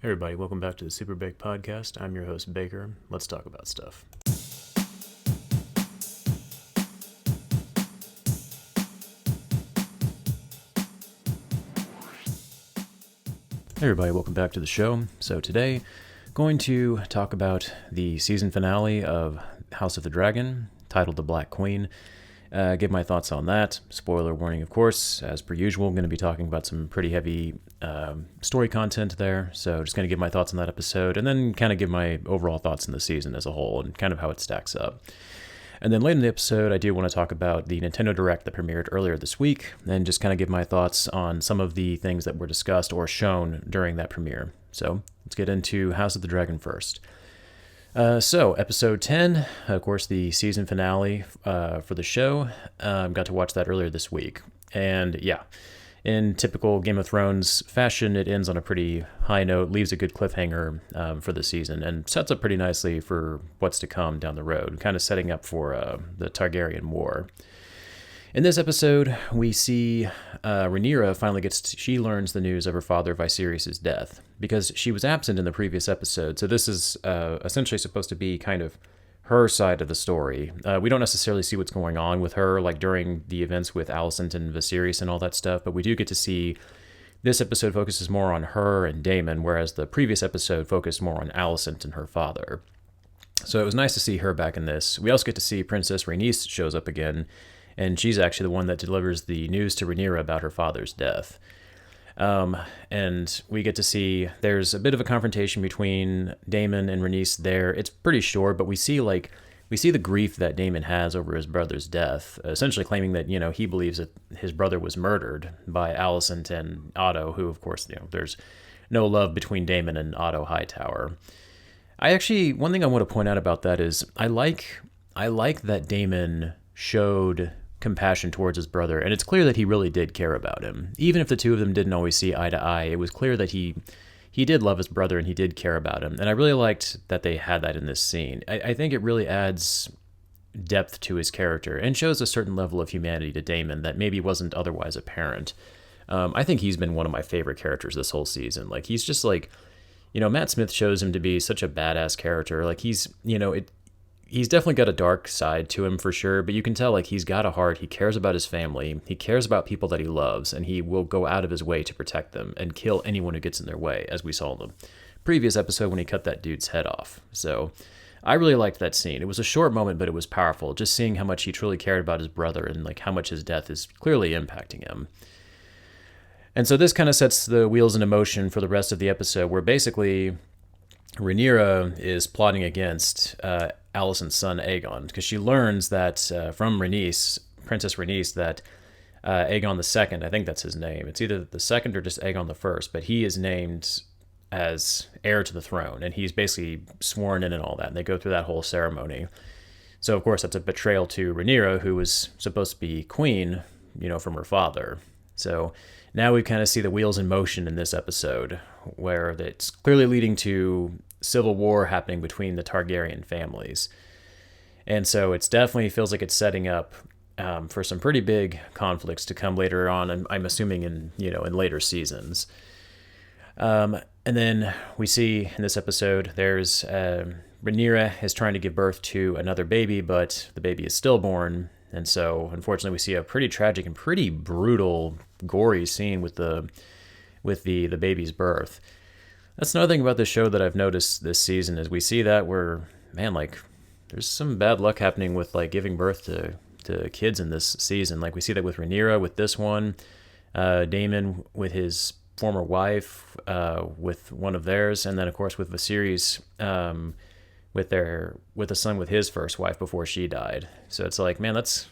Hey everybody, welcome back to the SuperBake podcast. I'm your host, Baker. Let's talk about stuff. Hey everybody, welcome back to the show. So today, going to talk about the season finale of House of the Dragon, titled The Black Queen. Give my thoughts on that. Spoiler warning, of course. As per usual, I'm going to be talking about some pretty heavy story content there. So just going to give my thoughts on that episode and then kind of give my overall thoughts on the season as a whole and kind of how it stacks up. And then later in the episode, I do want to talk about the Nintendo Direct that premiered earlier this week and just kind of give my thoughts on some of the things that were discussed or shown during that premiere. So let's get into House of the Dragon first. So, episode 10, of course, the season finale for the show. Got to watch that earlier this week. And yeah, in typical Game of Thrones fashion, it ends on a pretty high note, leaves a good cliffhanger for the season, and sets up pretty nicely for what's to come down the road, kind of setting up for the Targaryen War. In this episode, we see Rhaenyra finally she learns the news of her father Viserys' death, because she was absent in the previous episode, so this is essentially supposed to be kind of her side of the story. We don't necessarily see what's going on with her, like during the events with Alicent and Viserys and all that stuff, but we do get to see this episode focuses more on her and Daemon, whereas the previous episode focused more on Alicent and her father. So it was nice to see her back in this. We also get to see Princess Rhaenys shows up again, and she's actually the one that delivers the news to Rhaenyra about her father's death. And we get to see there's a bit of a confrontation between Daemon and Rhaenys there. It's pretty short, but we see the grief that Daemon has over his brother's death, essentially claiming that, he believes that his brother was murdered by Alicent and Otto, who, of course, there's no love between Daemon and Otto Hightower. One thing I want to point out about that is I like that Daemon showed compassion towards his brother, and it's clear that he really did care about him. Even if the two of them didn't always see eye to eye, it was clear that he did love his brother and he did care about him, and I really liked that they had that in this scene. I think it really adds depth to his character and shows a certain level of humanity to Daemon that maybe wasn't otherwise apparent. I think he's been one of my favorite characters this whole season. Like, he's just like, Matt Smith shows him to be such a badass character. Like, he's definitely got a dark side to him for sure, but you can tell, like, he's got a heart. He cares about his family. He cares about people that he loves, and he will go out of his way to protect them and kill anyone who gets in their way, as we saw in the previous episode when he cut that dude's head off. So I really liked that scene. It was a short moment, but it was powerful, just seeing how much he truly cared about his brother and, like, how much his death is clearly impacting him. And so this kind of sets the wheels into motion for the rest of the episode, where basically Rhaenyra is plotting against Alicent's son Aegon, because she learns that from Princess Rhaenys, that Aegon II, I think that's his name. It's either the second or just Aegon the First, but he is named as heir to the throne, and he's basically sworn in and all that, and they go through that whole ceremony. So, of course, that's a betrayal to Rhaenyra, who was supposed to be queen, from her father. So now we kind of see the wheels in motion in this episode, where it's clearly leading to civil war happening between the Targaryen families. And so it's definitely feels like it's setting up for some pretty big conflicts to come later on, I'm assuming in later seasons. And then we see in this episode, there's Rhaenyra is trying to give birth to another baby, but the baby is stillborn. And so, unfortunately, we see a pretty tragic and pretty brutal, gory scene with the baby's birth. That's another thing about this show that I've noticed this season, is we see that where, man, like, there's some bad luck happening with, like, giving birth to kids in this season. Like, we see that with Rhaenyra, with this one, Daemon with his former wife, with one of theirs, and then, of course, with Viserys, with a son with his first wife before she died. So it's like, man, that's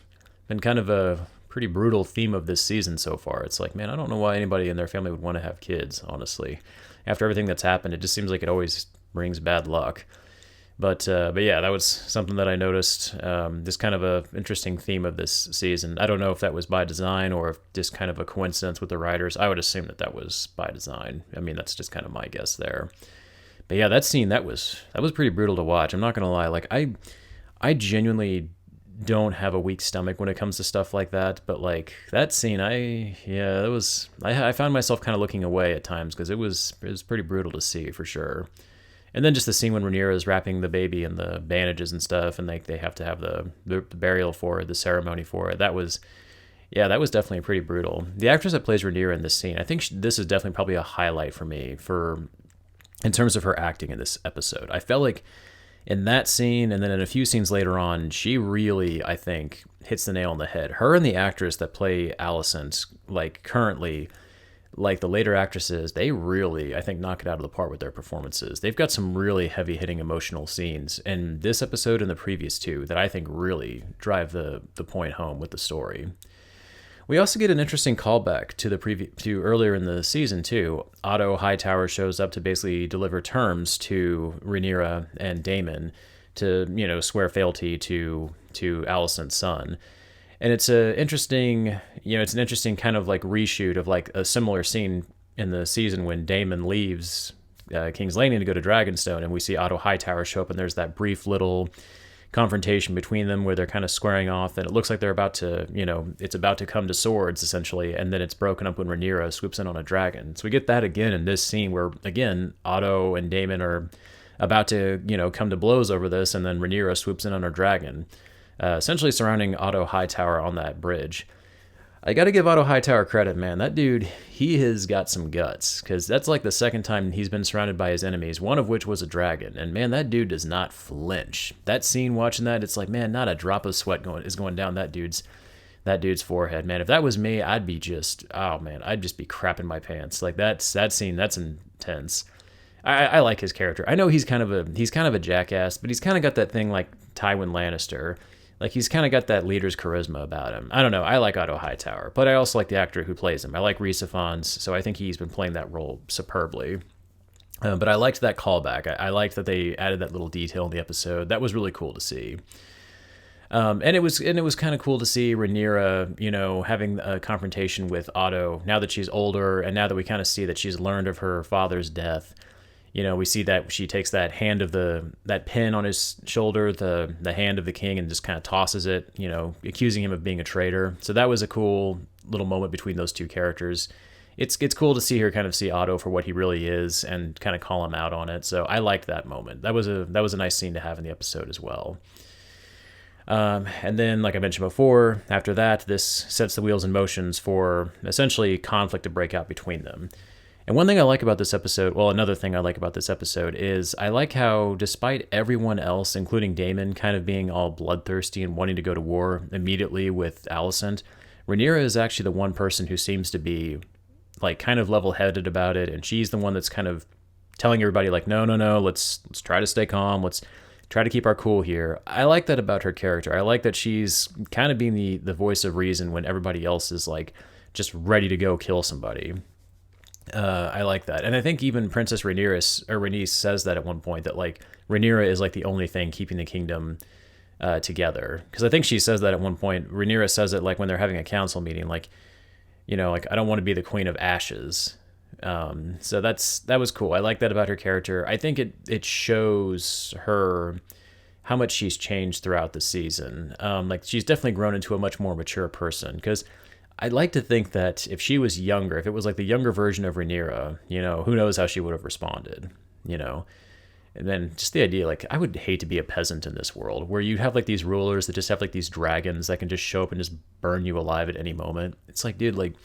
been kind of a pretty brutal theme of this season so far. It's like, man, I don't know why anybody in their family would want to have kids, honestly. After everything that's happened, it just seems like it always brings bad luck. But yeah, that was something that I noticed. Just kind of a interesting theme of this season. I don't know if that was by design or if just kind of a coincidence with the writers. I would assume that was by design. I mean, that's just kind of my guess there. But yeah, that scene, that was pretty brutal to watch. I'm not gonna lie. Like, I genuinely don't have a weak stomach when it comes to stuff like that, but like that scene, I found myself kind of looking away at times because it was pretty brutal to see for sure. And then just the scene when Rhaenyra is wrapping the baby in the bandages and stuff, and they have to have the burial for it, the ceremony for it. That was definitely pretty brutal. The actress that plays Rhaenyra in this scene, I think this is definitely probably a highlight for me in terms of her acting in this episode. I felt like in that scene, and then in a few scenes later on, she really, I think, hits the nail on the head. Her and the actress that play Alicent, like currently, like the later actresses, they really, I think, knock it out of the park with their performances. They've got some really heavy-hitting emotional scenes in this episode and the previous two that I think really drive the point home with the story. We also get an interesting callback to earlier in the season too. Otto Hightower shows up to basically deliver terms to Rhaenyra and Daemon to, swear fealty to Alicent's son. And it's an interesting kind of like reshoot of like a similar scene in the season when Daemon leaves King's Landing to go to Dragonstone, and we see Otto Hightower show up, and there's that brief little confrontation between them where they're kind of squaring off, and it looks like they're about to, it's about to come to swords essentially, and then it's broken up when Rhaenyra swoops in on a dragon. So we get that again in this scene where again Otto and Daemon are about to, come to blows over this, and then Rhaenyra swoops in on her dragon, essentially surrounding Otto Hightower on that bridge. I got to give Otto Hightower credit, man. That dude, he has got some guts, because that's like the second time he's been surrounded by his enemies, one of which was a dragon. And man, that dude does not flinch. That scene, watching that, it's like, man, not a drop of sweat is going down that dude's forehead, man. If that was me, I'd be just, oh man, I'd just be crapping my pants. Like that scene, that's intense. I like his character. I know he's kind of a jackass, but he's kind of got that thing like Tywin Lannister. Like, he's kind of got that leader's charisma about him. I don't know. I like Otto Hightower, but I also like the actor who plays him. I like Rhys Ifans, so I think he's been playing that role superbly. But I liked that callback. I liked that they added that little detail in the episode. That was really cool to see. And it was kind of cool to see Rhaenyra, having a confrontation with Otto now that she's older, and now that we kind of see that she's learned of her father's death. We see that she takes that pin on his shoulder, the hand of the king, and just kind of tosses it, accusing him of being a traitor. So that was a cool little moment between those two characters. It's cool to see her kind of see Otto for what he really is and kind of call him out on it. So I liked that moment. That was a nice scene to have in the episode as well. And then, like I mentioned before, after that, this sets the wheels in motions for essentially conflict to break out between them. And one thing I like about this episode, another thing I like about this episode is I like how, despite everyone else, including Daemon, kind of being all bloodthirsty and wanting to go to war immediately with Alicent, Rhaenyra is actually the one person who seems to be, like, kind of level-headed about it, and she's the one that's kind of telling everybody, like, no, let's try to stay calm, let's try to keep our cool here. I like that about her character. I like that she's kind of being the voice of reason when everybody else is, like, just ready to go kill somebody. I like that. And I think even Princess Rhaenys says that at one point, that like Rhaenyra is like the only thing keeping the kingdom together. Because I think she says that at one point. Rhaenyra says it like when they're having a council meeting, like, like I don't want to be the queen of ashes. So that was cool. I like that about her character. I think it shows her how much she's changed throughout the season. Like she's definitely grown into a much more mature person, because I'd like to think that if she was younger, if it was like the younger version of Rhaenyra, who knows how she would have responded, And then just the idea, like, I would hate to be a peasant in this world where you have like these rulers that just have like these dragons that can just show up and just burn you alive at any moment. It's like, dude, like,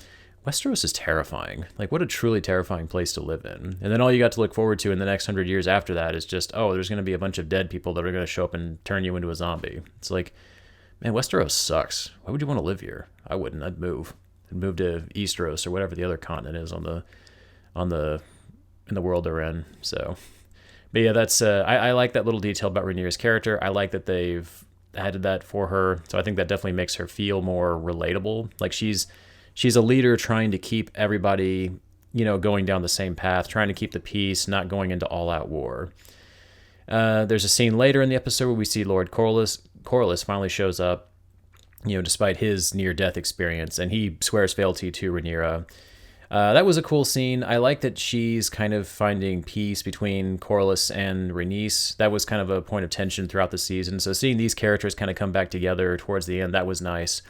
Westeros is terrifying. Like, what a truly terrifying place to live in. And then all you got to look forward to in the next 100 years after that is just, there's going to be a bunch of dead people that are going to show up and turn you into a zombie. It's like, man, Westeros sucks. Why would you want to live here? I wouldn't. I'd move. I'd move to Easteros or whatever the other continent is in the world they're in. So, but yeah, that's I like that little detail about Rhaenyra's character. I like that they've added that for her. So I think that definitely makes her feel more relatable. Like she's a leader trying to keep everybody, going down the same path, trying to keep the peace, not going into all-out war. There's a scene later in the episode where we see Lord Corlys finally shows up, despite his near-death experience, and he swears fealty to Rhaenyra. That was a cool scene. I like that she's kind of finding peace between Corlys and Rhaenys. That was kind of a point of tension throughout the season. So seeing these characters kind of come back together towards the end, that was nice.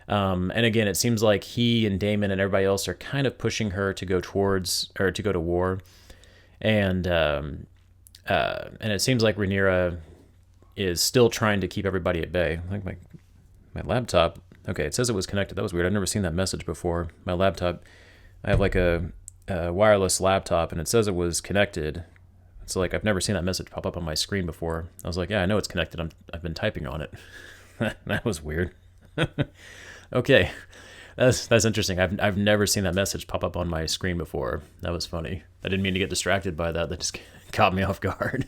And again, it seems like he and Daemon and everybody else are kind of pushing her to go to war. And it seems like Rhaenyra is still trying to keep everybody at bay. Like my laptop. Okay, it says it was connected. That was weird. I've never seen that message before. My laptop. I have like a wireless laptop, and it says it was connected. So like I've never seen that message pop up on my screen before. I was like, yeah, I know it's connected. I've been typing on it. That was weird. Okay, that's interesting. I've never seen that message pop up on my screen before. That was funny. I didn't mean to get distracted by that. That just caught me off guard.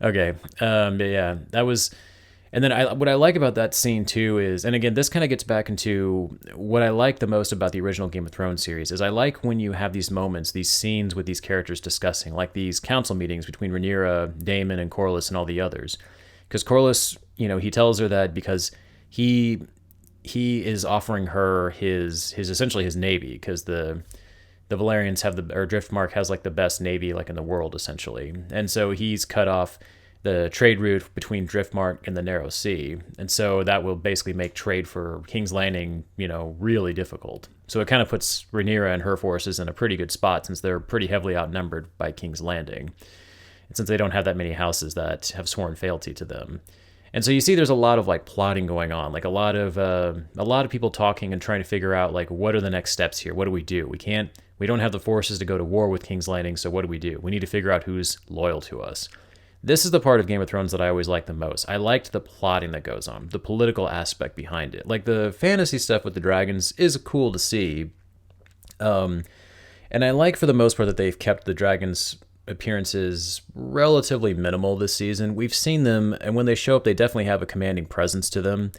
Okay, but yeah, that was. And then what I like about that scene too is, and again, this kind of gets back into what I like the most about the original Game of Thrones series, is I like when you have these moments, these scenes with these characters discussing, like these council meetings between Rhaenyra, Daemon, and Corlys and all the others. Because Corlys, he tells her that because he is offering her his essentially his navy, because the Valyrians have or Driftmark has like the best navy like in the world essentially, and so he's cut off the trade route between Driftmark and the Narrow Sea. And so that will basically make trade for King's Landing, really difficult. So it kind of puts Rhaenyra and her forces in a pretty good spot since they're pretty heavily outnumbered by King's Landing. And since they don't have that many houses that have sworn fealty to them. And so you see there's a lot of like plotting going on, like a lot of people talking and trying to figure out like what are the next steps here? What do? We don't have the forces to go to war with King's Landing, so what do? We need to figure out who's loyal to us. This is the part of Game of Thrones that I always liked the most. I liked the plotting that goes on, the political aspect behind it. Like the fantasy stuff with the dragons is cool to see. And I like for the most part that they've kept the dragons' appearances relatively minimal this season. We've seen them, and when they show up, they definitely have a commanding presence to them.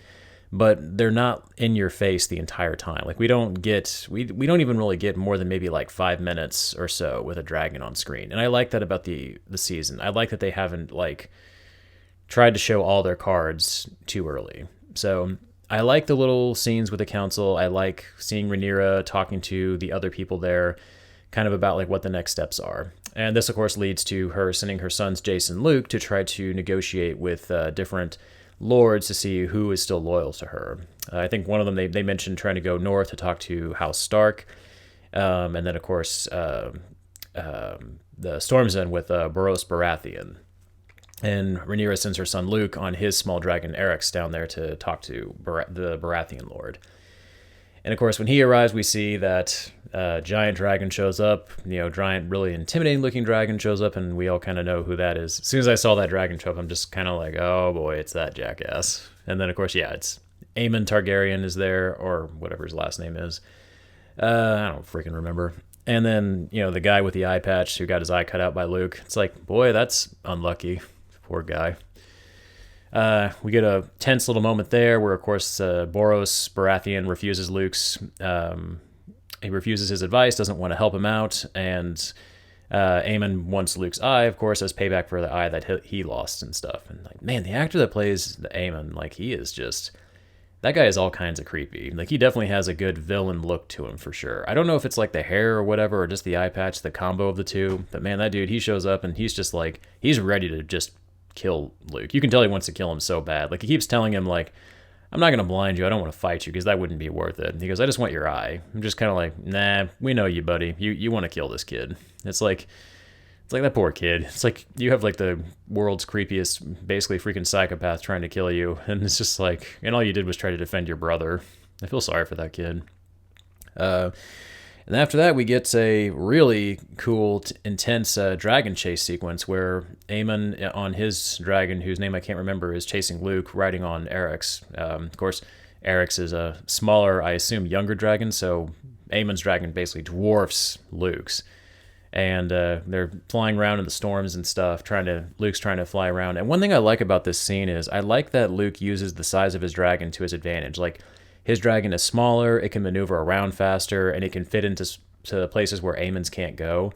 But they're not in your face the entire time. Like we don't even really get more than maybe like 5 minutes or so with a dragon on screen. And I like that about the season. I like that they haven't like tried to show all their cards too early. So I like the little scenes with the council. I like seeing Rhaenyra talking to the other people there, kind of about like what the next steps are. And this of course leads to her sending her sons Jace and Luke to try to negotiate with different lords to see who is still loyal to her. I think one of them, they mentioned trying to go north to talk to House Stark. And then, of course, the Storm's End with Boros Baratheon. And Rhaenyra sends her son Luke on his small dragon Eryx down there to talk to the Baratheon Lord. And of course, when he arrives, we see that giant dragon shows up. Giant, really intimidating looking dragon shows up, and we all kind of know who that is. As soon as I saw that dragon show up, I'm just kind of like, oh boy, it's that jackass. And then of course, yeah, it's Aemon Targaryen is there, or whatever his last name is. I don't freaking remember. And then, the guy with the eye patch who got his eye cut out by Luke. It's like, boy, that's unlucky. Poor guy. We get a tense little moment there where, of course, Boros Baratheon refuses he refuses his advice, doesn't want to help him out, and Aemon wants Luke's eye, of course, as payback for the eye that he lost and stuff. And like, man, the actor that plays the Aemon, like, he is just... That guy is all kinds of creepy. Like, he definitely has a good villain look to him, for sure. I don't know if it's like the hair or whatever, or just the eye patch, the combo of the two. But man, that dude, he shows up and he's just like, he's ready to just kill Luke. You can tell he wants to kill him so bad. Like, he keeps telling him, like, I'm not going to blind you. I don't want to fight you because that wouldn't be worth it. And he goes, I just want your eye. I'm just kind of like, nah, we know you, buddy. You want to kill this kid. It's like that poor kid. It's like you have like the world's creepiest, basically freaking psychopath trying to kill you. And it's just like, and all you did was try to defend your brother. I feel sorry for that kid. And after that, we get a really cool, intense dragon chase sequence where Aemon on his dragon, whose name I can't remember, is chasing Luke, riding on Eryx. Of course, Eryx is a smaller, I assume, younger dragon, so Aemon's dragon basically dwarfs Luke's. And they're flying around in the storms and stuff, Luke's trying to fly around. And one thing I like about this scene is I like that Luke uses the size of his dragon to his advantage. Like, his dragon is smaller, it can maneuver around faster, and it can fit into places where Aemon's can't go.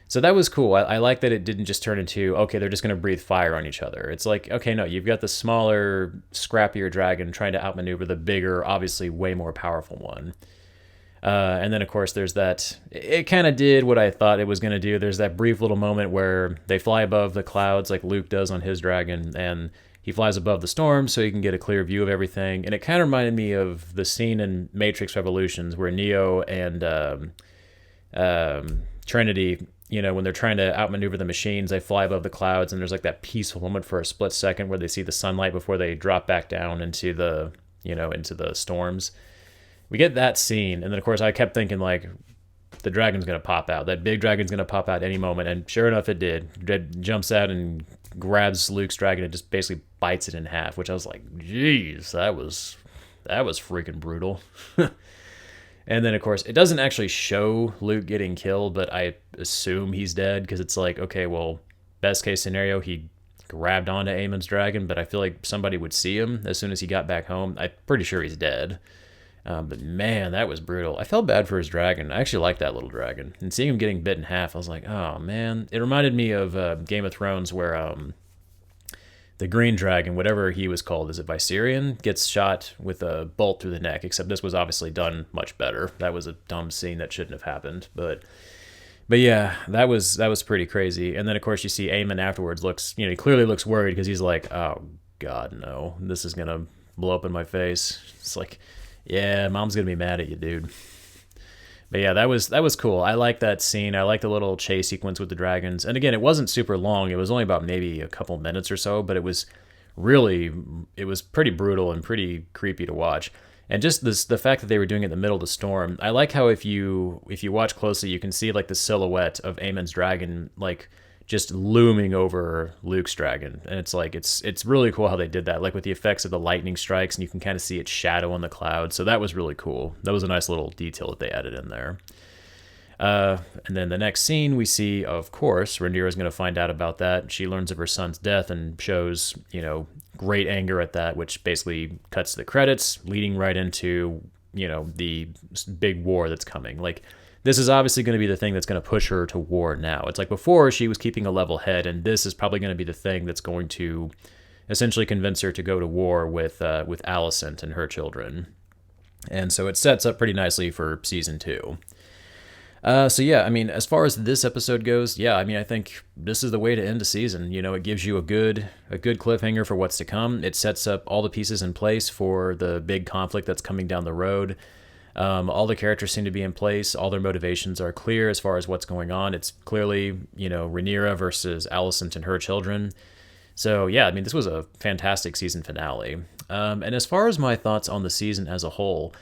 So that was cool. I like that it didn't just turn into, okay, they're just going to breathe fire on each other. It's like, okay, no, you've got the smaller, scrappier dragon trying to outmaneuver the bigger, obviously way more powerful one. And then, of course, there's that. It kind of did what I thought it was going to do. There's that brief little moment where they fly above the clouds, like Luke does on his dragon, and he flies above the storm so he can get a clear view of everything. And it kind of reminded me of the scene in Matrix Revolutions where Neo and Trinity, when they're trying to outmaneuver the machines, they fly above the clouds, and there's like that peaceful moment for a split second where they see the sunlight before they drop back down into the storms. We get that scene, and then of course I kept thinking like the dragon's gonna pop out. That big dragon's gonna pop out any moment, and sure enough, it did. It jumps out and grabs Luke's dragon and just basically bites it in half. Which I was like, "Jeez, that was freaking brutal." And then of course it doesn't actually show Luke getting killed, but I assume he's dead because it's like, okay, well, best case scenario, he grabbed onto Aemon's dragon, but I feel like somebody would see him as soon as he got back home. I'm pretty sure he's dead. But man, that was brutal. I felt bad for his dragon. I actually liked that little dragon. And seeing him getting bit in half, I was like, oh man. It reminded me of Game of Thrones where the green dragon, whatever he was called, is it Viserion, gets shot with a bolt through the neck, except this was obviously done much better. That was a dumb scene that shouldn't have happened. But yeah, that was pretty crazy. And then of course you see Aemon afterwards he clearly looks worried because he's like, oh God, no, this is going to blow up in my face. It's like, yeah, mom's gonna be mad at you, dude. But yeah, that was cool. I like that scene. I like the little chase sequence with the dragons. And again, it wasn't super long. It was only about maybe a couple minutes or so, but it was pretty brutal and pretty creepy to watch. And just the fact that they were doing it in the middle of the storm. I like how if you watch closely, you can see like the silhouette of Aemon's dragon like just looming over Luke's dragon. And it's like, it's really cool how they did that, like with the effects of the lightning strikes, and you can kind of see its shadow on the cloud. So that was really cool. That was a nice little detail that they added in there. And then the next scene we see, of course, Rhaenyra's going to find out about that. She learns of her son's death and shows, great anger at that, which basically cuts to the credits, leading right into, the big war that's coming. Like, this is obviously going to be the thing that's going to push her to war now. It's like before she was keeping a level head, and this is probably going to be the thing that's going to essentially convince her to go to war with Alicent and her children. And so it sets up pretty nicely for season 2. So yeah, I mean, as far as this episode goes, yeah, I mean, I think this is the way to end a season. It gives you a good cliffhanger for what's to come. It sets up all the pieces in place for the big conflict that's coming down the road. All the characters seem to be in place. All their motivations are clear as far as what's going on. It's clearly, Rhaenyra versus Alicent and her children. So yeah, I mean, this was a fantastic season finale. And as far as my thoughts on the season as a whole,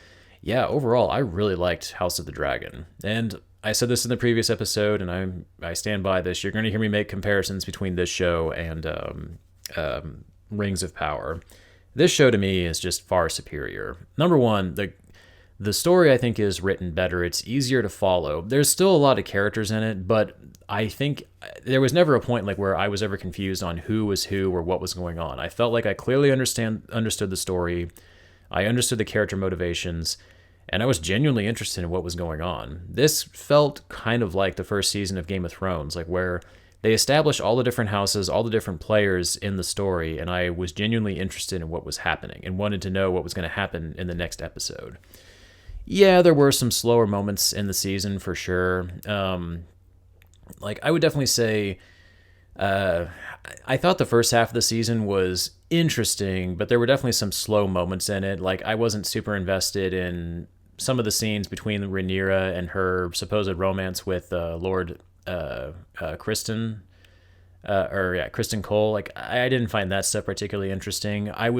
yeah, overall, I really liked House of the Dragon. And I said this in the previous episode, and I stand by this. You're going to hear me make comparisons between this show and Rings of Power. This show to me is just far superior. Number one, the story, I think, is written better. It's easier to follow. There's still a lot of characters in it, but I think there was never a point like where I was ever confused on who was who or what was going on. I felt like I clearly understood the story. I understood the character motivations, and I was genuinely interested in what was going on. This felt kind of like the first season of Game of Thrones, like where they established all the different houses, all the different players in the story, and I was genuinely interested in what was happening and wanted to know what was going to happen in the next episode. Yeah, there were some slower moments in the season for sure. Like, I would definitely say I thought the first half of the season was interesting, but there were definitely some slow moments in it. Like, I wasn't super invested in some of the scenes between Rhaenyra and her supposed romance with Lord Kristen, Kristen Cole. Like, I didn't find that stuff particularly interesting. I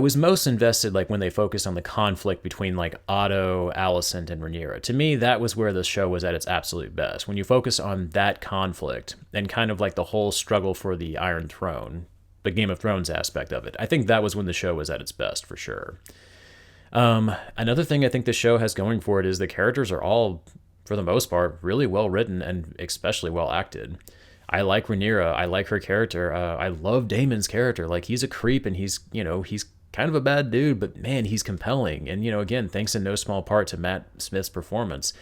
was most invested like when they focused on the conflict between like Otto, Alicent, and Rhaenyra. To me, that was where the show was at its absolute best. When you focus on that conflict and kind of like the whole struggle for the Iron Throne, the Game of Thrones aspect of it, I think that was when the show was at its best for sure. Another thing I think the show has going for it is the characters are all, for the most part, really well written and especially well acted. I like Rhaenyra. I like her character. I love Daemon's character. Like, he's a creep and he's kind of a bad dude, but man, he's compelling. And, again, thanks in no small part to Matt Smith's performance.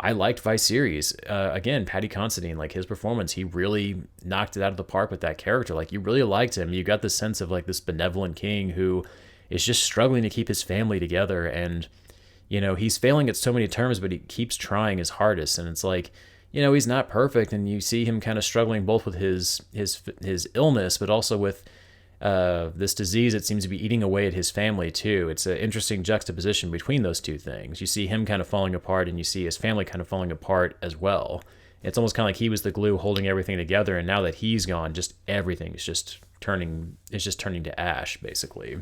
I liked Viserys. Again, Paddy Considine, like his performance, he really knocked it out of the park with that character. Like, you really liked him. You got the sense of like this benevolent king who is just struggling to keep his family together. And, he's failing at so many terms, but he keeps trying his hardest. And it's like, he's not perfect. And you see him kind of struggling both with his illness, but also with this disease that seems to be eating away at his family too. It's an interesting juxtaposition between those two things. You see him kind of falling apart, and you see his family kind of falling apart as well. It's almost kind of like he was the glue holding everything together, and now that he's gone, just everything is just turning to ash, basically.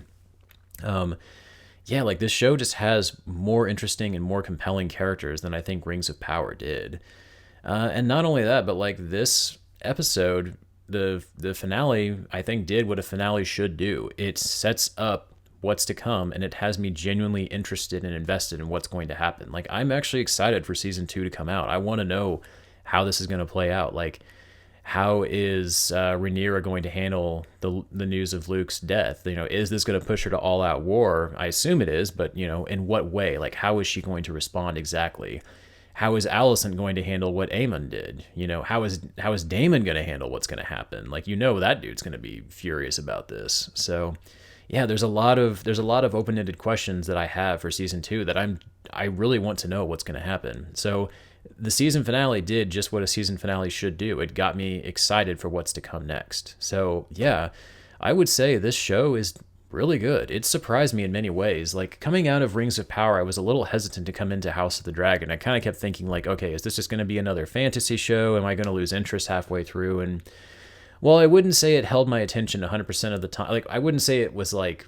Yeah, like this show just has more interesting and more compelling characters than I think Rings of Power did. And not only that, but like this episode, the finale, I think did what a finale should do. It sets up what's to come, and it has me genuinely interested and invested in what's going to happen. Like, I'm actually excited for season 2 to come out. I want to know how this is going to play out. Like, how is Rhaenyra going to handle the news of Luke's death? Is this going to push her to all-out war? I assume it is, but, in what way? Like, how is she going to respond exactly? How is Alicent going to handle what Aemon did? How is Daemon going to handle what's going to happen? Like, that dude's going to be furious about this. So, yeah, there's a lot of open-ended questions that I have for season 2 that I really want to know what's going to happen. So, the season finale did just what a season finale should do. It got me excited for what's to come next. So, yeah, I would say this show is really good. It surprised me in many ways. Like, coming out of Rings of Power, I was a little hesitant to come into House of the Dragon. I kind of kept thinking, like, okay, is this just going to be another fantasy show? Am I going to lose interest halfway through? And, well, I wouldn't say it held my attention 100% of the time. Like, I wouldn't say it was, like,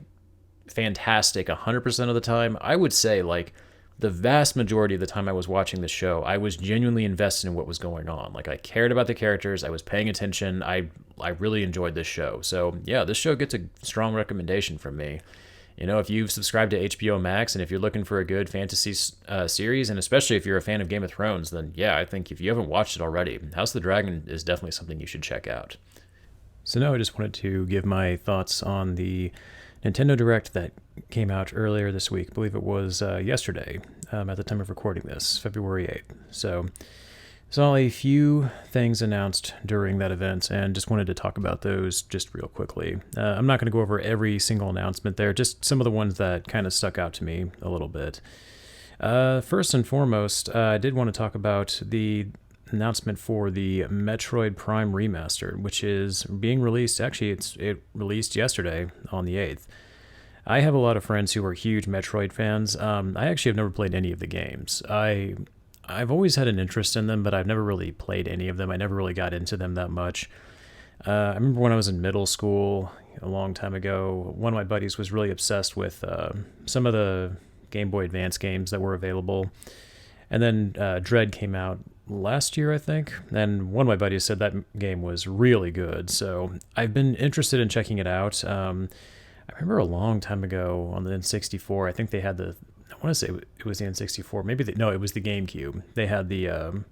fantastic 100% of the time. I would say, like, the vast majority of the time I was watching the show, I was genuinely invested in what was going on. Like, I cared about the characters. I was paying attention. I really enjoyed this show. So, yeah, this show gets a strong recommendation from me. If you've subscribed to HBO Max and if you're looking for a good fantasy series, and especially if you're a fan of Game of Thrones, then, yeah, I think if you haven't watched it already, House of the Dragon is definitely something you should check out. So now I just wanted to give my thoughts on the Nintendo Direct that came out earlier this week. I believe it was yesterday at the time of recording this, February 8th. So saw a few things announced during that event and just wanted to talk about those just real quickly. I'm not going to go over every single announcement there, just some of the ones that kind of stuck out to me a little bit. First and foremost, I did want to talk about the announcement for the Metroid Prime Remaster, which is being released. Actually, it released yesterday on the 8th. I have a lot of friends who are huge Metroid fans. I actually have never played any of the games. I've always had an interest in them, but I've never really played any of them. I never really got into them that much. I remember when I was in middle school a long time ago, one of my buddies was really obsessed with some of the Game Boy Advance games that were available. And then Dread came out last year, I think, and one of my buddies said that game was really good, so I've been interested in checking it out. I remember a long time ago on the N64, I think they had I want to say it was the N64, no, it was the GameCube. They had the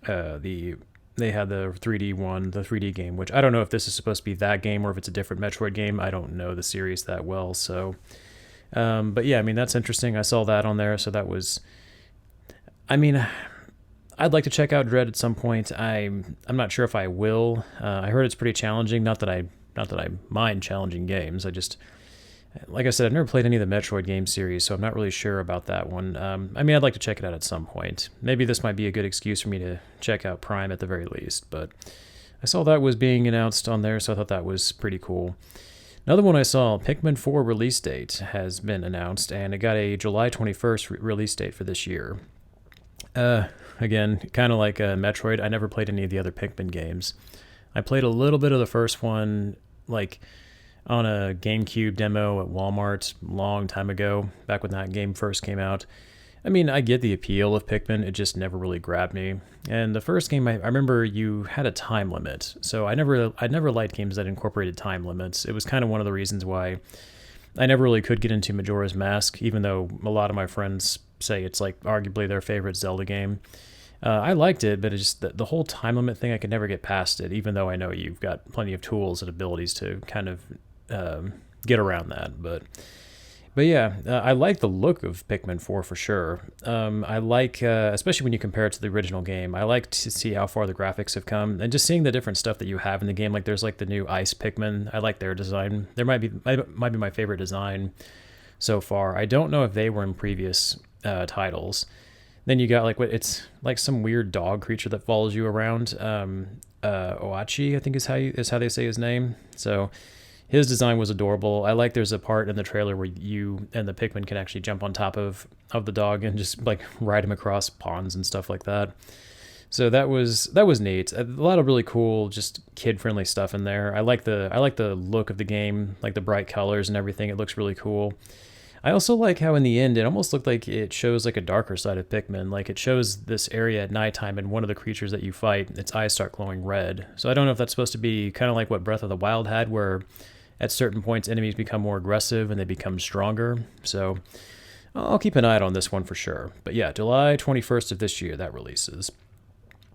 3D one, the 3D game, which I don't know if this is supposed to be that game or if it's a different Metroid game. I don't know the series that well, so but yeah, I mean, that's interesting. I saw that on there, so that was, I mean, I'd like to check out Dread at some point. I'm not sure if I will. I heard it's pretty challenging. Not that I mind challenging games. I just, like I said, I've never played any of the Metroid game series, so I'm not really sure about that one. I mean, I'd like to check it out at some point. Maybe this might be a good excuse for me to check out Prime at the very least, but I saw that was being announced on there, so I thought that was pretty cool. Another one I saw, Pikmin 4 release date has been announced, and it got a July 21st release date for this year. Again, kind of like Metroid, I never played any of the other Pikmin games. I played a little bit of the first one, like on a GameCube demo at Walmart a long time ago, back when that game first came out. I mean, I get the appeal of Pikmin, it just never really grabbed me. And the first game, I remember you had a time limit, so I never liked games that incorporated time limits. It was kind of one of the reasons why I never really could get into Majora's Mask, even though a lot of my friends say it's like arguably their favorite Zelda game. I liked it, but it's just the whole time limit thing, I could never get past it, even though I know you've got plenty of tools and abilities to kind of get around that. But yeah, I like the look of Pikmin 4 for sure. I like, especially when you compare it to the original game, I like to see how far the graphics have come, and just seeing the different stuff that you have in the game. Like there's like the new Ice Pikmin. I like their design. Might be my favorite design so far. I don't know if they were in previous titles. Then you got like what it's like some weird dog creature that follows you around. Oachi, I think is how they say his name. So his design was adorable. I like there's a part in the trailer where you and the Pikmin can actually jump on top of the dog and just like ride him across ponds and stuff like that. So that was neat. A lot of really cool, just kid friendly stuff in there. I like the look of the game, like the bright colors and everything. It looks really cool. I also like how in the end it almost looked like it shows like a darker side of Pikmin. Like it shows this area at nighttime and one of the creatures that you fight, its eyes start glowing red. So I don't know if that's supposed to be kind of like what Breath of the Wild had, where at certain points enemies become more aggressive and they become stronger. So I'll keep an eye out on this one for sure. But yeah, July 21st of this year that releases.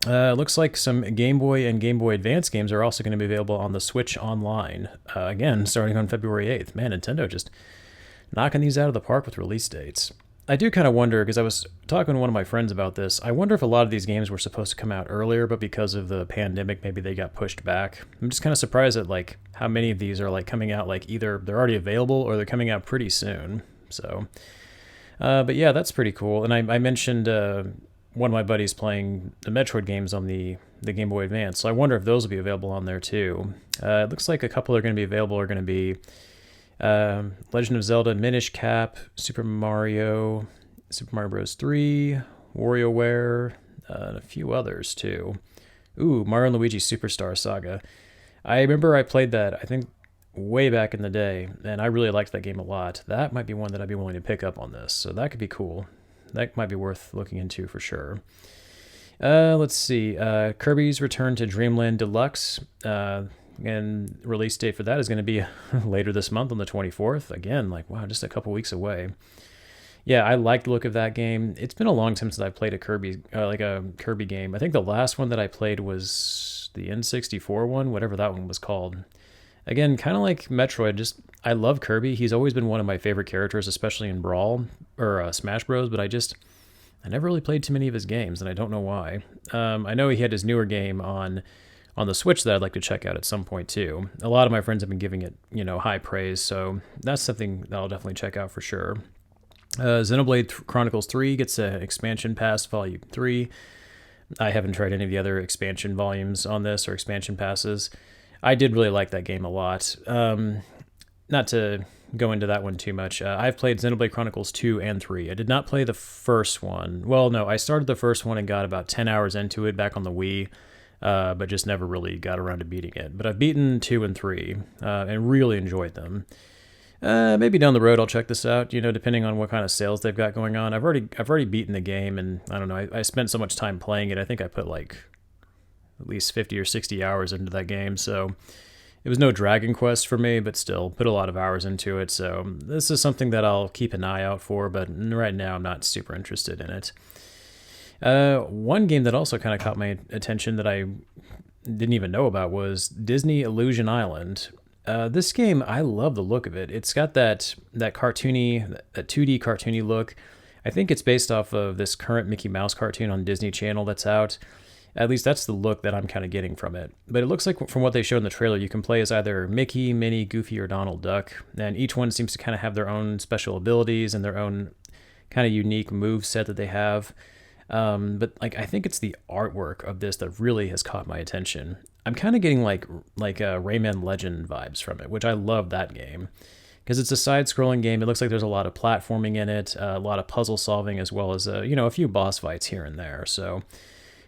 Looks like some Game Boy and Game Boy Advance games are also going to be available on the Switch Online. Again, starting on February 8th. Man, Nintendo just knocking these out of the park with release dates. I do kind of wonder, because I was talking to one of my friends about this, I wonder if a lot of these games were supposed to come out earlier, but because of the pandemic, maybe they got pushed back. I'm just kind of surprised at like how many of these are like coming out like either they're already available or they're coming out pretty soon. So, but yeah, that's pretty cool. And I mentioned one of my buddies playing the Metroid games on the Game Boy Advance, so I wonder if those will be available on there too. It looks like a couple are going to be available are going to be Legend of Zelda Minish Cap, Super Mario Bros. 3, WarioWare, and a few others too. Ooh, Mario and Luigi Superstar Saga. I remember I played that, I think, way back in the day, and I really liked that game a lot. That might be one that I'd be willing to pick up on this, so that could be cool. That might be worth looking into for sure. Let's see. Kirby's Return to Dreamland Deluxe. And release date for that is going to be later this month on the 24th. Again, like, wow, just a couple weeks away. Yeah, I like the look of that game. It's been a long time since I played a Kirby game. I think the last one that I played was the N64 one, whatever that one was called. Again, kind of like Metroid, just I love Kirby. He's always been one of my favorite characters, especially in Brawl or Smash Bros. But I never really played too many of his games, and I don't know why. I know he had his newer game on the Switch that I'd like to check out at some point too. A lot of my friends have been giving it, high praise, so that's something that I'll definitely check out for sure. Xenoblade Chronicles 3 gets an expansion pass, Volume 3. I haven't tried any of the other expansion volumes on this or expansion passes. I did really like that game a lot. Not to go into that one too much. I've played Xenoblade Chronicles 2 and 3. I did not play the first one. Well, no, I started the first one and got about 10 hours into it back on the Wii. But just never really got around to beating it. But I've beaten 2 and 3 and really enjoyed them. Maybe down the road I'll check this out, depending on what kind of sales they've got going on. I've already beaten the game, and I don't know, I spent so much time playing it. I think I put like at least 50 or 60 hours into that game, so it was no Dragon Quest for me, but still put a lot of hours into it. So this is something that I'll keep an eye out for, but right now I'm not super interested in it. One game that also kind of caught my attention that I didn't even know about was Disney Illusion Island. This game, I love the look of it. It's got that 2D cartoony look. I think it's based off of this current Mickey Mouse cartoon on Disney Channel that's out. At least that's the look that I'm kind of getting from it. But it looks like from what they showed in the trailer, you can play as either Mickey, Minnie, Goofy, or Donald Duck. And each one seems to kind of have their own special abilities and their own kind of unique move set that they have. But like I think it's the artwork of this that really has caught my attention. I'm kind of getting like Rayman Legend vibes from it, which I love that game. Because it's a side-scrolling game. It looks like there's a lot of platforming in it, a lot of puzzle solving, as well as a few boss fights here and there. So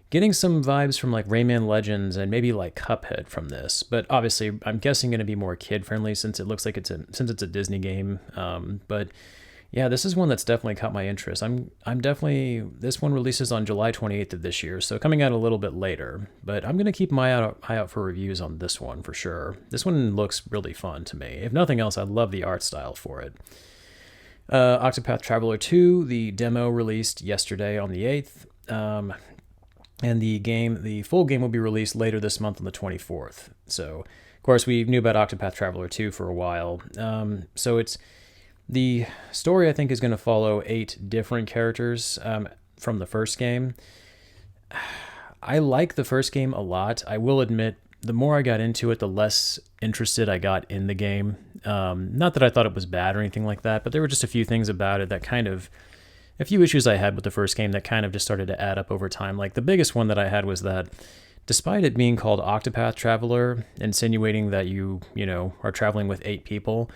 getting some vibes from like Rayman Legends and maybe like Cuphead from this. But obviously, I'm guessing going to be more kid-friendly since it looks like it's a Disney game. But yeah, this is one that's definitely caught my interest. This one releases on July 28th of this year, so coming out a little bit later. But I'm going to keep my eye out for reviews on this one for sure. This one looks really fun to me. If nothing else, I love the art style for it. Octopath Traveler 2, the demo released yesterday on the 8th. And the full game will be released later this month on the 24th. So, of course, we knew about Octopath Traveler 2 for a while. So it's... The story, I think, is going to follow 8 different characters from the first game. I like the first game a lot. I will admit the more I got into it, the less interested I got in the game. Not that I thought it was bad or anything like that, but there were just a few things about it that a few issues I had with the first game that kind of just started to add up over time. Like the biggest one that I had was that despite it being called Octopath Traveler, insinuating that you are traveling with 8 people,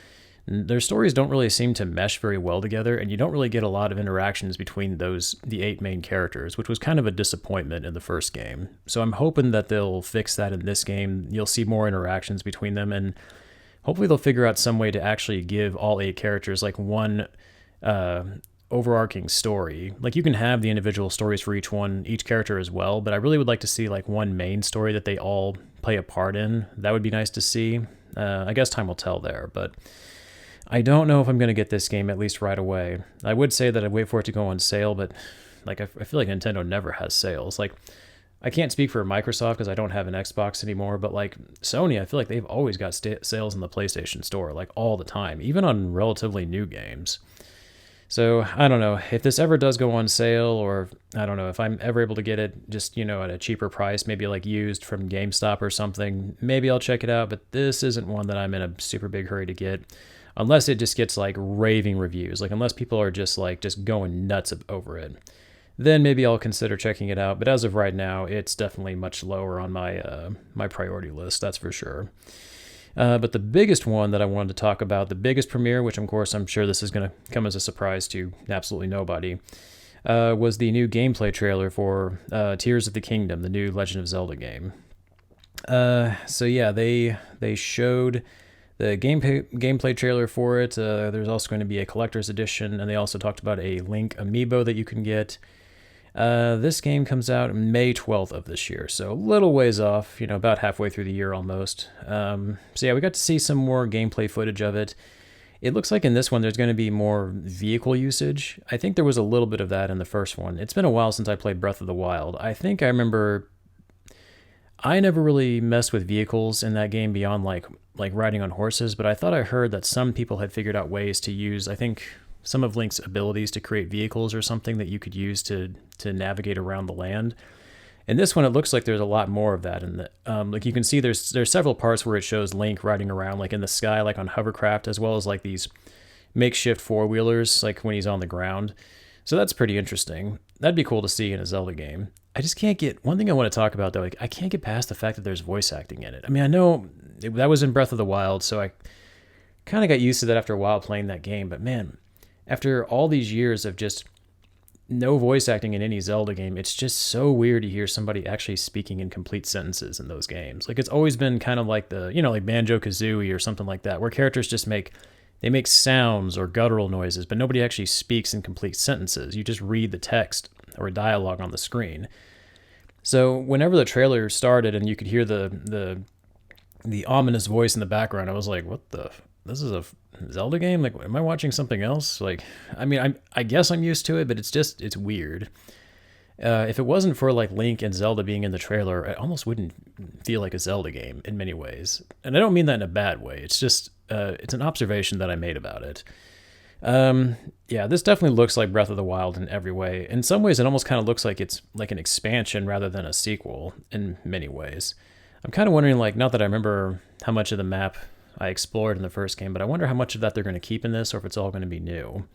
their stories don't really seem to mesh very well together, and you don't really get a lot of interactions between the 8 main characters, which was kind of a disappointment in the first game. So I'm hoping that they'll fix that in this game. You'll see more interactions between them, and hopefully they'll figure out some way to actually give all 8 characters like one overarching story. Like you can have the individual stories for each character as well, but I really would like to see like one main story that they all play a part in. That would be nice to see. I guess time will tell there, but I don't know if I'm going to get this game at least right away. I would say that I'd wait for it to go on sale, but like I feel like Nintendo never has sales. Like I can't speak for Microsoft because I don't have an Xbox anymore, but like Sony, I feel like they've always got sales in the PlayStation Store, like all the time, even on relatively new games. So I don't know if this ever does go on sale, or I don't know if I'm ever able to get it just, at a cheaper price, maybe like used from GameStop or something. Maybe I'll check it out, but this isn't one that I'm in a super big hurry to get unless it just gets like raving reviews, like unless people are just going nuts over it. Then maybe I'll consider checking it out. But as of right now, it's definitely much lower on my priority list, that's for sure. But the biggest one that I wanted to talk about, the biggest premiere, which of course I'm sure this is going to come as a surprise to absolutely nobody, was the new gameplay trailer for Tears of the Kingdom, the new Legend of Zelda game. So yeah, they showed the gameplay trailer for it. There's also going to be a collector's edition, and they also talked about a Link amiibo that you can get. This game comes out May 12th of this year, so a little ways off, about halfway through the year almost. So yeah, we got to see some more gameplay footage of it. It looks like in this one there's going to be more vehicle usage. I think there was a little bit of that in the first one. It's been a while since I played Breath of the Wild. I think I remember I never really messed with vehicles in that game beyond like riding on horses, but I thought I heard that some people had figured out ways to use, I think, some of Link's abilities to create vehicles or something that you could use to navigate around the land. In this one, it looks like there's a lot more of that. And like you can see, there's several parts where it shows Link riding around like in the sky, like on hovercraft, as well as like these makeshift four-wheelers, like when he's on the ground. So that's pretty interesting. That'd be cool to see in a Zelda game. I just can't get, one thing I want to talk about though, like I can't get past the fact that there's voice acting in it. I mean, I know that was in Breath of the Wild, so I kind of got used to that after a while playing that game, but man, after all these years of just no voice acting in any Zelda game, it's just so weird to hear somebody actually speaking in complete sentences in those games. Like it's always been kind of like like Banjo-Kazooie or something like that, where characters just make sounds or guttural noises, but nobody actually speaks in complete sentences. You just read the text or dialogue on the screen. So whenever the trailer started and you could hear the ominous voice in the background, I was like, what the... This is a Zelda game? Like, am I watching something else? Like, I mean, I guess I'm used to it, but it's weird. If it wasn't for like Link and Zelda being in the trailer, it almost wouldn't feel like a Zelda game in many ways. And I don't mean that in a bad way. It's just, it's an observation that I made about it. Yeah, this definitely looks like Breath of the Wild in every way. In some ways, it almost kind of looks like it's like an expansion rather than a sequel in many ways. I'm kind of wondering, like, not that I remember how much of the map I explored in the first game, but I wonder how much of that they're going to keep in this, or if it's all going to be new.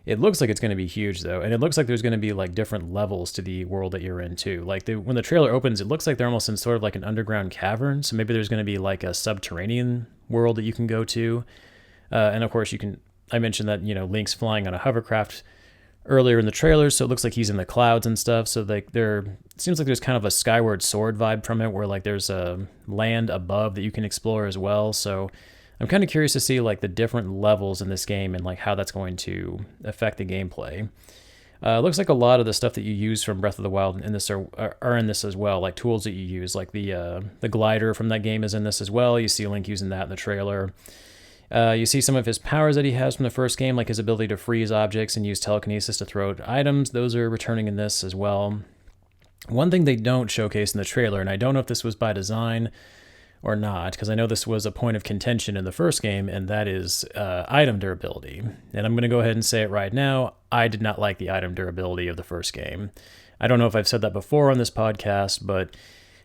It looks like it's going to be huge, though, and it looks like there's going to be like different levels to the world that you're in, too. Like when the trailer opens, it looks like they're almost in sort of like an underground cavern, so maybe there's going to be like a subterranean world that you can go to. And of course, I mentioned that, Link's flying on a hovercraft earlier in the trailer, so it looks like he's in the clouds and stuff. So like it seems like there's kind of a Skyward Sword vibe from it, where like there's a land above that you can explore as well. So I'm kind of curious to see like the different levels in this game and like how that's going to affect the gameplay. It looks like a lot of the stuff that you use from Breath of the Wild in this are in this as well, like tools that you use, like the glider from that game is in this as well. You see Link using that in the trailer. You see some of his powers that he has from the first game, like his ability to freeze objects and use telekinesis to throw items. Those are returning in this as well. One thing they don't showcase in the trailer, and I don't know if this was by design or not, because I know this was a point of contention in the first game, and that is item durability. And I'm going to go ahead and say it right now. I did not like the item durability of the first game. I don't know if I've said that before on this podcast, but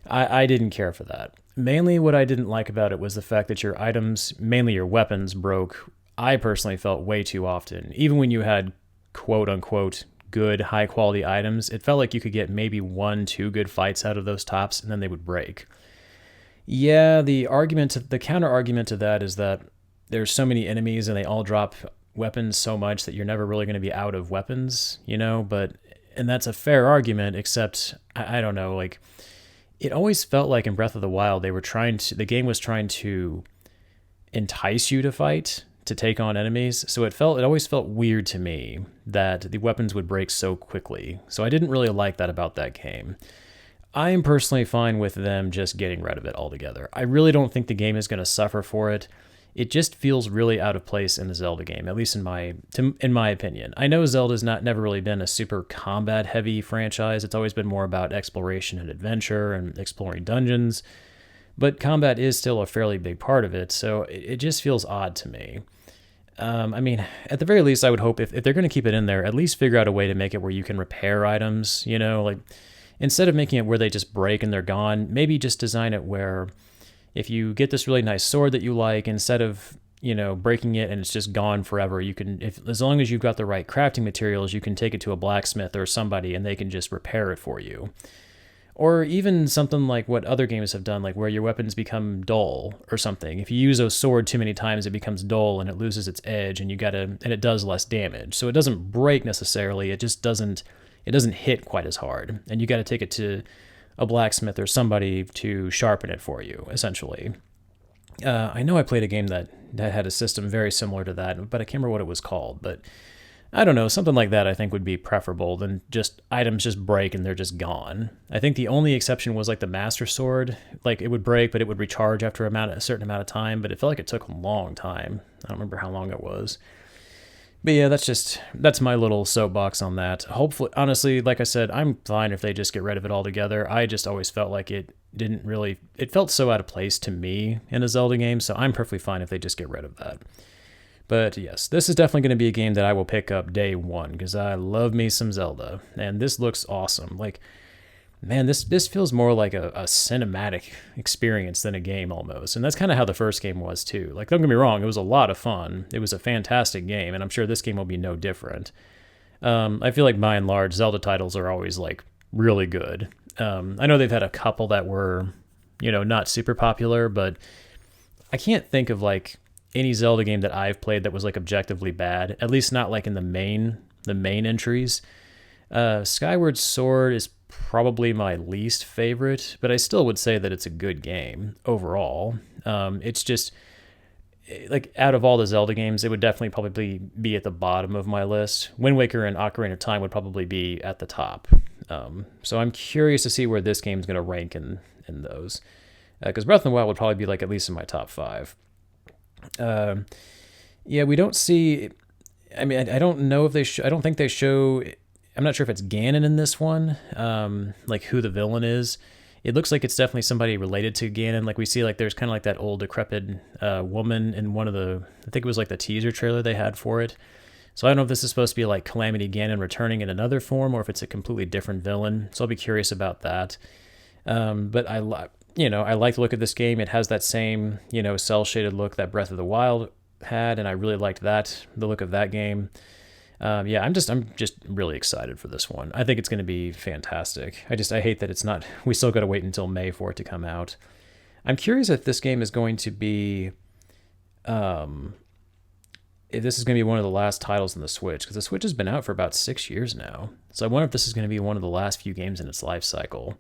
I didn't care for that. Mainly what I didn't like about it was the fact that your items, mainly your weapons, broke, I personally felt way too often. Even when you had quote unquote good, high quality items, it felt like you could get maybe 1, 2 good fights out of those tops and then they would break. Yeah, the counter argument to that is that there's so many enemies and they all drop weapons so much that you're never really going to be out of weapons, and that's a fair argument, except I don't know, like it always felt like in Breath of the Wild the game was trying to entice you to fight, to take on enemies. So it always felt weird to me that the weapons would break so quickly. So I didn't really like that about that game. I am personally fine with them just getting rid of it altogether. I really don't think the game is going to suffer for it. It just feels really out of place in the Zelda game, at least in my opinion. I know Zelda's never really been a super combat heavy franchise. It's always been more about exploration and adventure and exploring dungeons, but combat is still a fairly big part of it, so it just feels odd to me. At the very least, I would hope if they're going to keep it in there, at least figure out a way to make it where you can repair items, like instead of making it where they just break and they're gone, maybe just design it where if you get this really nice sword that you like, instead of, breaking it and it's just gone forever, you can, as long as you've got the right crafting materials, you can take it to a blacksmith or somebody and they can just repair it for you. Or even something like what other games have done, like where your weapons become dull or something. If you use a sword too many times, it becomes dull and it loses its edge and it does less damage. So it doesn't break necessarily, it doesn't hit quite as hard. And you got to take it to a blacksmith or somebody to sharpen it for you, essentially. I know I played a game that had a system very similar to that, but I can't remember what it was called. But I don't know, something like that I think would be preferable than just items just break and they're just gone. I think the only exception was like the Master Sword. Like it would break, but it would recharge after a certain amount of time, but it felt like it took a long time. I don't remember how long it was. But yeah, that's my little soapbox on that. Hopefully, honestly, like I said, I'm fine if they just get rid of it altogether. I just always felt like it felt so out of place to me in a Zelda game, so I'm perfectly fine if they just get rid of that. But yes, this is definitely going to be a game that I will pick up day one, because I love me some Zelda, and this looks awesome. Like, man, this feels more like a cinematic experience than a game almost. And that's kind of how the first game was too. Like, don't get me wrong, it was a lot of fun. It was a fantastic game, and I'm sure this game will be no different. I feel like by and large, Zelda titles are always like really good. I know they've had a couple that were, not super popular, but I can't think of like any Zelda game that I've played that was like objectively bad, at least not like in the main entries. Skyward Sword is probably my least favorite, but I still would say that it's a good game overall. It's just like out of all the Zelda games, it would definitely probably be at the bottom of my list. Wind Waker and Ocarina of Time would probably be at the top. So I'm curious to see where this game's going to rank in those, because Breath of the Wild would probably be like at least in my top 5. Yeah, we don't see. I mean, I don't know if I don't think they show. I'm not sure if it's Ganon in this one, like who the villain is. It looks like it's definitely somebody related to Ganon. Like we see, like there's kind of like that old decrepit woman in one of I think it was like the teaser trailer they had for it. So I don't know if this is supposed to be like Calamity Ganon returning in another form, or if it's a completely different villain. So I'll be curious about that. But I like the look of this game. It has that same, cell shaded look that Breath of the Wild had, and I really liked the look of that game. Yeah, I'm just really excited for this one. I think it's going to be fantastic. I hate that we still got to wait until May for it to come out. I'm curious if this game is going to be, if this is going to be one of the last titles on the Switch, because the Switch has been out for about 6 years now. So I wonder if this is going to be one of the last few games in its life cycle.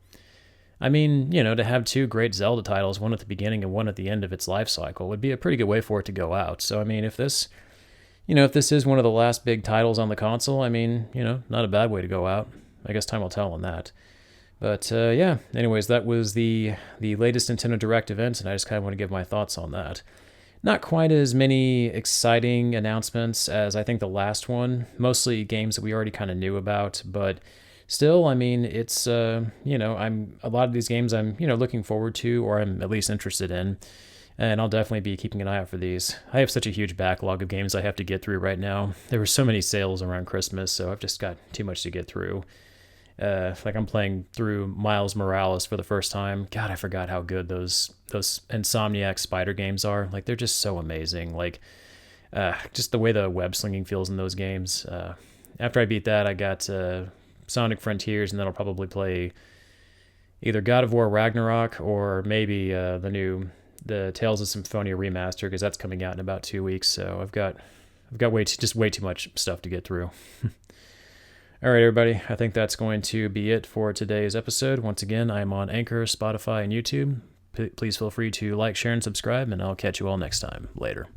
I mean, to have 2 great Zelda titles, one at the beginning and one at the end of its life cycle, would be a pretty good way for it to go out. So, I mean, if this is one of the last big titles on the console, I mean, not a bad way to go out. I guess time will tell on that. But, yeah, anyways, that was the latest Nintendo Direct event, and I just kind of want to give my thoughts on that. Not quite as many exciting announcements as I think the last one. Mostly games that we already kind of knew about, but still, I mean, it's, a lot of these games I'm, looking forward to, or I'm at least interested in. And I'll definitely be keeping an eye out for these. I have such a huge backlog of games I have to get through right now. There were so many sales around Christmas, so I've just got too much to get through. Like I'm playing through Miles Morales for the first time. God, I forgot how good those Insomniac Spider games are. Like they're just so amazing. Like just the way the web slinging feels in those games. After I beat that, I got Sonic Frontiers, and then I'll probably play either God of War Ragnarok or maybe the Tales of Symphonia remaster, because that's coming out in about 2 weeks. So I've got way too much stuff to get through. All right, everybody. I think that's going to be it for today's episode. Once again, I am on Anchor, Spotify, and YouTube. Please feel free to like, share, and subscribe, and I'll catch you all next time. Later.